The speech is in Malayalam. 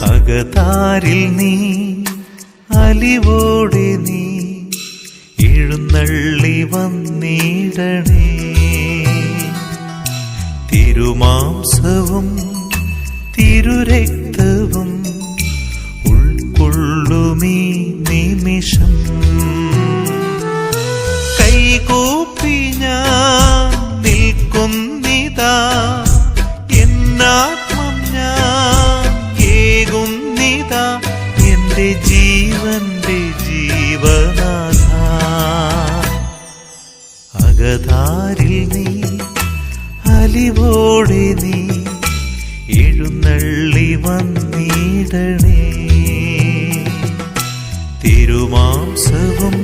അകതാരിൽ നീ അലിവോടെ നീ എഴുന്നള്ളി വന്നിടണേ. തിരുമാംസവും തിരുരക്തവും ഉൾക്കൊള്ളുമീ നിമിഷം കൈകൂപ്പി ഞാൻ നിൽക്കുന്നിതാ. എന്നാത്മം ഞാൻ ഏകുന്നിതാ എന്റെ ജീവന്റെ ജീവനാഥ. അകതാരിൽ നീ അലിവോടെ നീ എഴുന്നള്ളി വന്നിടണേ. തിരുമാംസവും